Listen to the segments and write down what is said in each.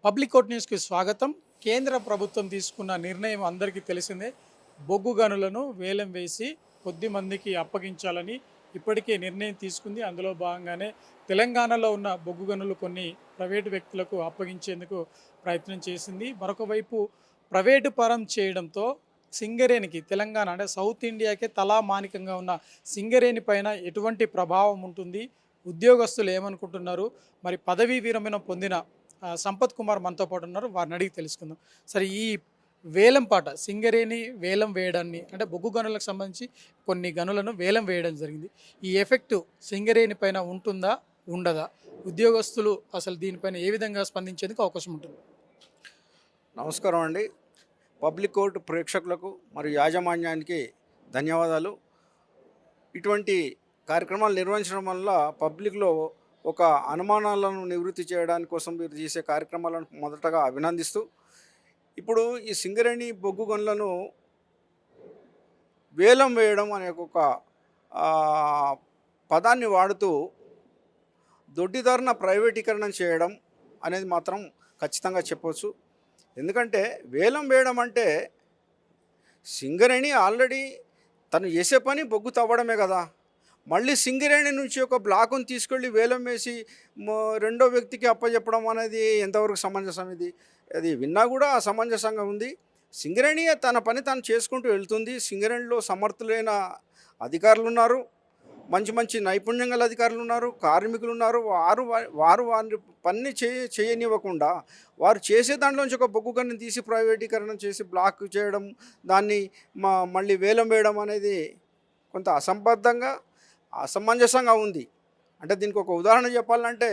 Public court న్యూస్కి స్వాగతం. కేంద్ర ప్రభుత్వం తీసుకున్న నిర్ణయం అందరికీ తెలిసిందే. బొగ్గు గనులను వేలం వేసి కొద్ది మందికి అప్పగించాలని ఇప్పటికే నిర్ణయం తీసుకుంది. అందులో భాగంగానే తెలంగాణలో ఉన్న బొగ్గు గనులు కొన్ని ప్రైవేటు వ్యక్తులకు అప్పగించేందుకు ప్రయత్నం చేసింది. మరొక వైపు ప్రైవేటు పరం చేయడంతో సింగరేణికి తెలంగాణ అంటే సౌత్ ఇండియాకే తలా మానికంగా ఉన్న సింగరేణి పైన ఎటువంటి ప్రభావం ఉంటుంది? ఉద్యోగస్తులు ఏమనుకుంటున్నారు? మరి పదవీ విరమణ పొందిన సంపత్ కుమార్ మనతో పాటు ఉన్నారు. వారిని అడిగి తెలుసుకుందాం. సరే, ఈ వేలం పాట సింగరేణి వేలం వేయడాన్ని అంటే బొగ్గు గనులకు సంబంధించి కొన్ని గనులను వేలం వేయడం జరిగింది. ఈ ఎఫెక్ట్ సింగరేణి పైన ఉంటుందా? ఉండదా? ఉద్యోగస్తులు అసలు దీనిపైన ఏ విధంగా స్పందించేందుకు అవకాశం ఉంటుంది? నమస్కారం అండి. పబ్లిక్ కోర్టు ప్రేక్షకులకు మరియు యాజమాన్యానికి ధన్యవాదాలు. ఇటువంటి కార్యక్రమాలు నిర్వహించడం వల్ల పబ్లిక్లో ఒక అనుమానాలను నివృత్తి చేయడానికి కోసం మీరు చేసే కార్యక్రమాలను మొదటగా అభినందిస్తూ, ఇప్పుడు ఈ సింగరేణి బొగ్గు గనులను వేలం వేయడం అనే ఒక పదాన్ని వాడుతూ దొడ్డిదారిన ప్రైవేటీకరణ చేయడం అనేది మాత్రం ఖచ్చితంగా చెప్పవచ్చు. ఎందుకంటే వేలం వేయడం అంటే సింగరేణి ఆల్రెడీ తను చేసే పని బొగ్గు తవ్వడమే కదా. మళ్ళీ సింగరేణి నుంచి ఒక బ్లాకును తీసుకెళ్ళి వేలం వేసి రెండో వ్యక్తికి అప్పచెప్పడం అనేది ఎంతవరకు సమంజసం? ఇది అది విన్నా కూడా అసమంజసంగా ఉంది. సింగరేణి తన పని తాను చేసుకుంటూ వెళ్తుంది. సింగరేణిలో సమర్థులైన అధికారులు ఉన్నారు, మంచి మంచి నైపుణ్యం గల అధికారులు ఉన్నారు, కార్మికులు ఉన్నారు. వారు వారి పని చేయనివ్వకుండా వారు చేసే దాంట్లోంచి ఒక బొగ్గు గనిని తీసి ప్రైవేటీకరణ చేసి బ్లాక్ చేయడం, దాన్ని మళ్ళీ వేలం వేయడం అనేది కొంత అసంబద్ధంగా అసమంజసంగా ఉంది. అంటే దీనికి ఒక ఉదాహరణ చెప్పాలంటే,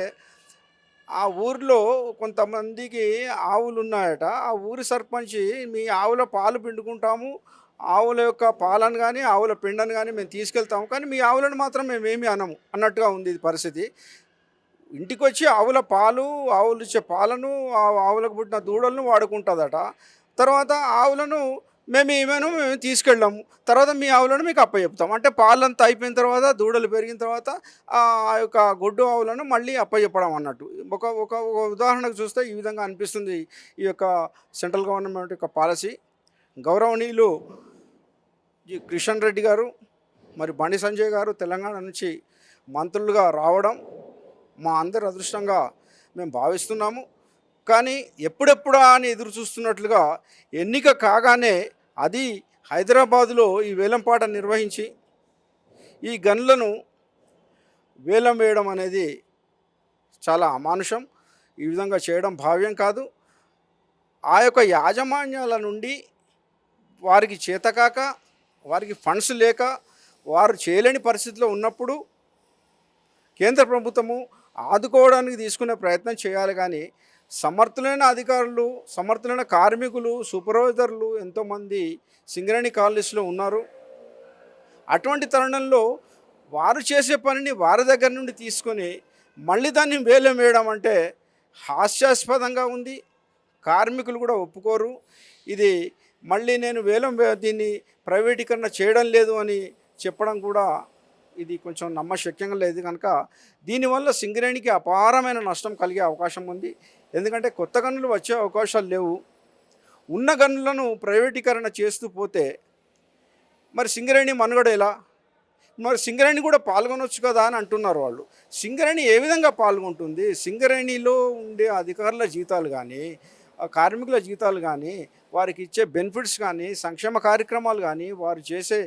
ఆ ఊరిలో కొంతమందికి ఆవులు ఉన్నాయట. ఆ ఊరి సర్పంచి మీ ఆవుల పాలు పిండుకుంటాము, ఆవుల యొక్క పాలను కానీ ఆవుల పిండను కానీ మేము తీసుకెళ్తాము, కానీ మీ ఆవులను మాత్రం మేమేమి అనము అన్నట్టుగా ఉంది ఇది పరిస్థితి. ఇంటికి వచ్చి ఆవుల పాలు, ఆవులు ఇచ్చే పాలను, ఆవులకు పుట్టిన దూడలను వాడుకుంటుందట. తర్వాత ఆవులను మేము తీసుకెళ్ళాము, తర్వాత మీ ఆవులను మీకు అప్పచెప్తాం. అంటే పాలంతా అయిపోయిన తర్వాత, దూడలు పెరిగిన తర్వాత ఆ యొక్క గొడ్డు ఆవులను మళ్ళీ అప్పచెప్పడం అన్నట్టు. ఒక ఒక ఉదాహరణకు చూస్తే ఈ విధంగా అనిపిస్తుంది ఈ యొక్క సెంట్రల్ గవర్నమెంట్ యొక్క పాలసీ. గౌరవనీయులు కిషన్ రెడ్డి గారు మరి బండి సంజయ్ గారు తెలంగాణ నుంచి మంత్రులుగా రావడం మా అందరి అదృష్టంగా మేము భావిస్తున్నాము. కానీ ఎప్పుడెప్పుడా అని ఎదురు చూస్తున్నట్లుగా ఎన్నిక కాగానే అది హైదరాబాదులో ఈ వేలంపాట నిర్వహించి ఈ గన్లను వేలం వేయడం అనేది చాలా అమానుషం. ఈ విధంగా చేయడం భావ్యం కాదు. ఆ యొక్క యాజమాన్యాల నుండి వారికి చేతకాక, వారికి ఫండ్స్ లేక, వారు చేయలేని పరిస్థితిలో ఉన్నప్పుడు కేంద్ర ప్రభుత్వము ఆదుకోవడానికి తీసుకునే ప్రయత్నం చేయాలి. కానీ సమర్థులైన అధికారులు, సమర్థులైన కార్మికులు, సూపర్వైజర్లు ఎంతోమంది సింగరేణి కాలనీస్లో ఉన్నారు. అటువంటి తరుణంలో వారు చేసే పనిని వారి దగ్గర నుండి తీసుకొని మళ్ళీ దాన్ని వేలం వేయడం అంటే హాస్యాస్పదంగా ఉంది. కార్మికులు కూడా ఒప్పుకోరు. ఇది మళ్ళీ నేను దీన్ని ప్రైవేటీకరణ చేయడం లేదు అని చెప్పడం కూడా ఇది కొంచెం నమ్మశక్యంగా లేదు. కనుక దీనివల్ల సింగరేణికి అపారమైన నష్టం కలిగే అవకాశం ఉంది. ఎందుకంటే కొత్త గనులు వచ్చే అవకాశాలు లేవు. ఉన్న గనులను ప్రైవేటీకరణ చేస్తూ పోతే మరి సింగరేణి మనుగడ ఎలా? మరి సింగరేణి కూడా పాల్గొనవచ్చు కదా అని అంటున్నారు వాళ్ళు. సింగరేణి ఏ విధంగా పాల్గొంటుంది? సింగరేణిలో ఉండే అధికారుల జీతాలు కానీ, కార్మికుల జీతాలు కానీ, వారికి ఇచ్చే బెనిఫిట్స్ కానీ, సంక్షేమ కార్యక్రమాలు కానీ, వారు చేసే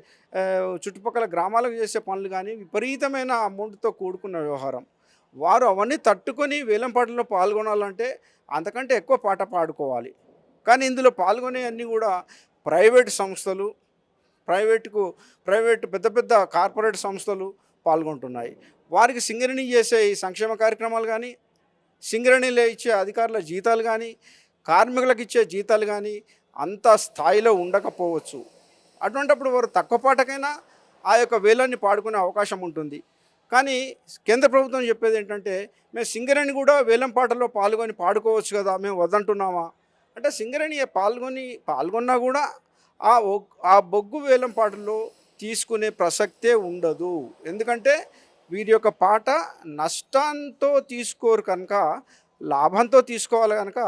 చుట్టుపక్కల గ్రామాలకు చేసే పనులు కానీ విపరీతమైన అమౌంట్తో కూడుకున్న వ్యవహారం. వారు అవన్నీ తట్టుకొని వేలంపాటలో పాల్గొనాలంటే అంతకంటే ఎక్కువ పాట పాడుకోవాలి. కానీ ఇందులో పాల్గొనే అన్నీ కూడా ప్రైవేటు సంస్థలు, ప్రైవేటు పెద్ద పెద్ద కార్పొరేట్ సంస్థలు పాల్గొంటున్నాయి. వారికి సింగరేణి చేసే ఈ సంక్షేమ కార్యక్రమాలు కానీ, సింగరేణిలో ఇచ్చే అధికారుల జీతాలు కానీ, కార్మికులకు ఇచ్చే జీతాలు కానీ అంత స్థాయిలో ఉండకపోవచ్చు. అటువంటిప్పుడు వారు తక్కువ పాటకైనా ఆ యొక్క వేలాన్ని పాడుకునే అవకాశం ఉంటుంది. కానీ కేంద్ర ప్రభుత్వం చెప్పేది ఏంటంటే, మేము సింగరేణి కూడా వేలం పాటలో పాల్గొని పాడుకోవచ్చు కదా, మేము వద్దంటున్నామా అంటే, సింగరేణి పాల్గొన్నా కూడా ఆ బొగ్గు వేలం పాటలో తీసుకునే ప్రసక్తే ఉండదు. ఎందుకంటే వీరి యొక్క పాట నష్టంతో తీసుకోరు కనుక లాభంతో తీసుకోవాలి కనుక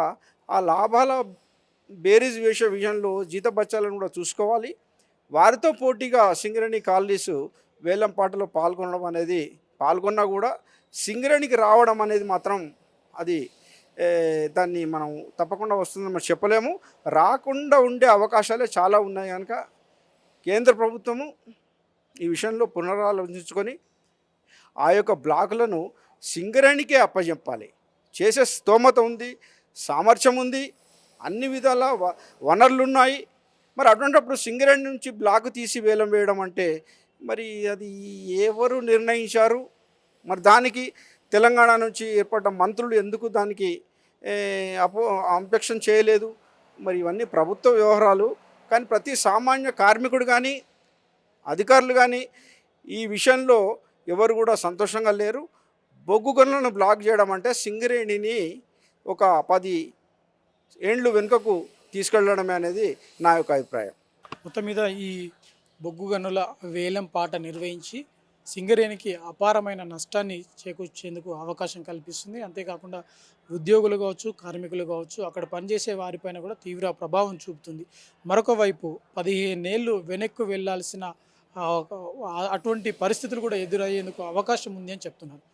ఆ లాభాల బేరీజ్ వేసే విషయంలో జీతబత్యాలను కూడా చూసుకోవాలి. వారితో పోటీగా సింగరేణి కాలనీస్ వేలం పాటలో పాల్గొనడం అనేది పాల్గొన్నా కూడా సింగరేణికి రావడం అనేది మాత్రం అది దాన్ని మనం తప్పకుండా వస్తుందని మనం చెప్పలేము. రాకుండా ఉండే అవకాశాలే చాలా ఉన్నాయి కనుక కేంద్ర ప్రభుత్వము ఈ విషయంలో పునరాలోచించుకొని ఆ యొక్క బ్లాకులను సింగరేణికే అప్పజెప్పాలి. చేసే స్తోమత ఉంది, సామర్థ్యం ఉంది, అన్ని విధాల వనరులు ఉన్నాయి. మరి అటువంటిప్పుడు సింగరేణి నుంచి బ్లాక్ తీసి వేలం వేయడం అంటే మరి అది ఎవరు నిర్ణయించారు? మరి దానికి తెలంగాణ నుంచి ఏర్పడ్డ మంత్రులు ఎందుకు దానికి ఆబ్జెక్షన్ చేయలేదు? మరి ఇవన్నీ ప్రభుత్వ వ్యవహారాలు. కానీ ప్రతి సామాన్య కార్మికుడు కానీ అధికారులు కానీ ఈ విషయంలో ఎవరు కూడా సంతోషంగా లేరు. బొగ్గు గనులను బ్లాక్ చేయడం అంటే సింగరేణిని ఒక 10 ఏండ్లు వెనుకకు తీసుకెళ్ళడమే అనేది నా యొక్క అభిప్రాయం. మొత్తం మీద ఈ బొగ్గు గనుల వేలం పాట నిర్వహించి సింగరేణికి అపారమైన నష్టాన్ని చేకూర్చేందుకు అవకాశం కల్పిస్తుంది. అంతేకాకుండా ఉద్యోగులు కావచ్చు, కార్మికులు కావచ్చు, అక్కడ పనిచేసే వారిపైన కూడా తీవ్ర ప్రభావం చూపుతుంది. మరొక వైపు 15 ఏళ్ళు వెనక్కు వెళ్లాల్సిన అటువంటి పరిస్థితులు కూడా ఎదురయ్యేందుకు అవకాశం ఉంది అని చెప్తున్నారు.